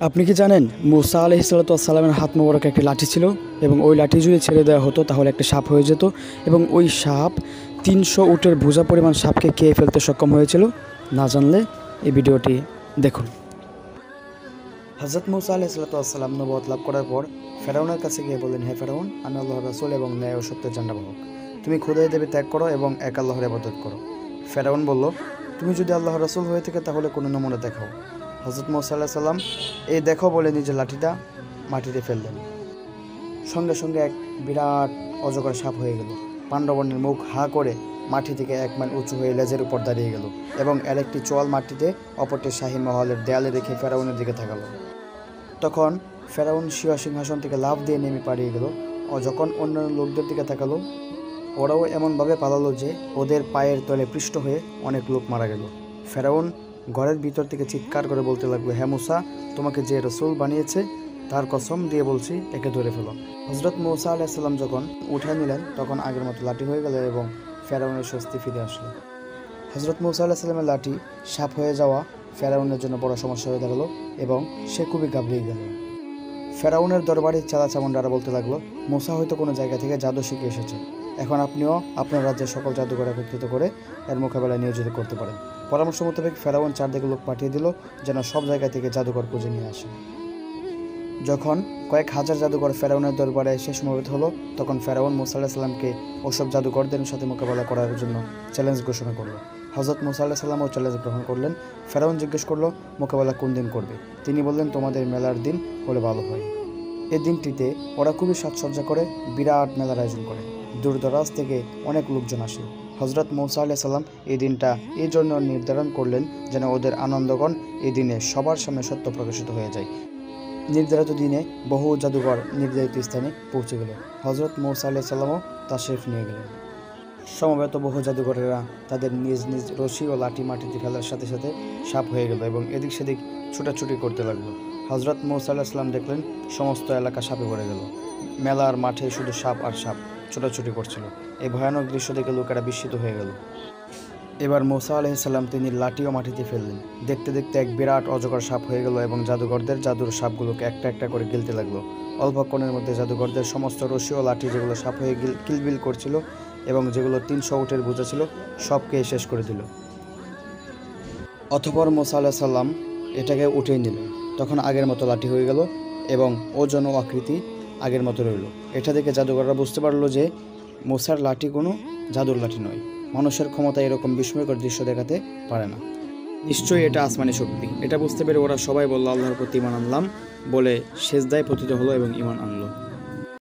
আপনি কি জানেন মুসা আলাইহিসসালামের হাত মোবারক একটি লাঠি ছিল এবং ওই লাঠি যদি ছেড়ে দেওয়া হতো তাহলে একটা সাপ হয়ে যেত এবং ওই সাপ 300 উটের বোঝা পরিমাণ সাপকে খেয়ে ফেলতে সক্ষম হয়েছিল। না জানলে এই ভিডিওটি দেখুন। হযরত মুসা আলাইহিসসালাম নবুয়ত লাভ করার পর ফেরাউনের কাছে গিয়ে বললেন, হে ফেরাউন, আমি আল্লাহর রাসূল এবং ন্যায় ও সত্যের ঝান্ডাবাহক। তুমি খোদাই দেবী ত্যাগ করো এবং এক আল্লাহর ইবাদত করো। ফেরাউন বলল, তুমি যদি আল্লাহর রাসূল হয়ে থাকে তাহলে কোনো নমুনা দেখাও। হযরত মুসা আলাইহিস সালাম এই দেখো বলে নিজের লাঠিটা মাটিতে ফেললেন। সঙ্গে সঙ্গে এক বিরাট অজগর সাপ হয়ে গেল। পাণ্ডবনের মুখ হা করে মাটি থেকে 1 মাইল উঁচু হয়ে লেজের উপর দাঁড়িয়ে গেল এবং এর একটি চোয়াল মাটিতে, অপরটি শাহী মহলের দেয়ালে রেখে ফেরাউনের দিকে তাকালো। তখন ফেরাউন সিংহাসন থেকে লাফ দিয়ে নেমে পালিয়ে গেল। ও যখন অন্যান্য লোকদের দিকে তাকালো, ওরাও এমনভাবে পালালো যে ওদের পায়ের তলে পৃষ্ঠ হয়ে অনেক লোক মারা গেল। ফেরাউন ঘরের ভিতর থেকে চিৎকার করে বলতে লাগলো, হে মুসা, তোমাকে যে রসুল বানিয়েছে তার কসম দিয়ে বলছি, একে ধরে ফেলো। হযরত মুসা আলাইহিস সালাম যখন উঠে নিলেন তখন আগের মতো লাঠি হয়ে গেল এবং ফেরাউনের স্বস্তি ফিরে আসলো। হযরত মুসা আলাইহিস সালামের লাঠি সাপ হয়ে যাওয়া ফেরাউনের জন্য বড় সমস্যা হয়ে দাঁড়ালো এবং সে খুবই ঘাবড়ে গেল। ফেরাউনের দরবারে চালা চামুন্ডারা বলতে লাগলো, মুসা হয়তো কোনো জায়গা থেকে জাদু শিখে এসেছে। এখন আপনিও আপনার রাজ্যের সকল জাদুঘর একত্রিত করে এর মোকাবেলায় নিয়োজিত করতে পারেন। পরামর্শ মোতাবেক ফেরাউন চারদিকে লোক পাঠিয়ে দিল যেন সব জায়গা থেকে জাদুঘর খুঁজে নিয়ে আসে। যখন কয়েক হাজার জাদুঘর ফেরাউনের দরবারে এসে সমবেত হলো তখন ফেরাউন মুসা আলাইহিস সালামকে ওসব জাদুঘরদের সাথে মোকাবেলা করার জন্য চ্যালেঞ্জ ঘোষণা করলো। হযরত মুসা আলাইহিস সালামও চ্যালেঞ্জ গ্রহণ করলেন। ফেরাউন জিজ্ঞেস করলো, মোকাবেলা কোন দিন করবে? তিনি বললেন, তোমাদের মেলার দিন হলে ভালো হয়। এই দিনটিতে ওরা খুবই সাজসজ্জা করে বিরাট মেলার আয়োজন করে। দূরদরাজ থেকে অনেক লোকজন আসে। হযরত মুসা আলাইহিস সালাম এই দিনটা এই জন্য নির্ধারণ করলেন যেন ওদের আনন্দগণ এই দিনে সবার সামনে সত্য প্রকাশিত হয়ে যায়। নির্ধারিত দিনে বহু জাদুঘর নির্ধারিত স্থানে পৌঁছে গেল। হযরত মুসা আলাইহিস সালামও তাশরিফ নিয়ে গেলেন। সমবেত বহু জাদুঘরেরা তাদের নিজ নিজ রশি ও লাঠি মাটিতে ফেলার সাথে সাথে সাপ হয়ে গেল এবং এদিক সেদিক ছুটাছুটি করতে লাগলো। হযরত মুসা আলাইহিস সালাম দেখলেন সমস্ত এলাকা সাপে ভরে গেল। মেলার মাঠে শুধু সাপ আর সাপ ছোটাছুটি করছিল। এই ভয়ানক দৃশ্য দেখে লোকেরা বিস্মিত হয়ে গেল। এবার মুসা আলাইহিস সালাম তিনি লাঠিও মাটিতে ফেললেন। দেখতে দেখতে এক বিরাট অজগর সাপ হয়ে গেল এবং জাদুঘরদের জাদুর সাপগুলোকে একটা একটা করে গিলতে লাগলো। অল্পক্ষণের মধ্যে জাদুঘরদের সমস্ত রশি ও লাঠি যেগুলো সাপ হয়ে কিলবিল করছিল এবং যেগুলো 300 উটের বোঝা ছিল সবকে শেষ করে দিল। অতঃপর মুসা আলাইহিস সালাম এটাকে উঠিয়ে নিলেন। তখন আগের মতো লাঠি হয়ে গেল এবং ওজন ও আকৃতি আগের মতো রইল। এটা দেখে জাদুঘররা বুঝতে পারলো যে মুসার লাঠি কোনো জাদুর লাঠি নয়। মানুষের ক্ষমতা এরকম বিস্ময়কর দৃশ্য দেখাতে পারে না। নিশ্চয়ই এটা আসমানি শক্তি। এটা বুঝতে পেরে ওরা সবাই বলল, আল্লাহর প্রতি ঈমান আনলাম বলে সেজদায় পতিত হলো এবং ঈমান আনলো।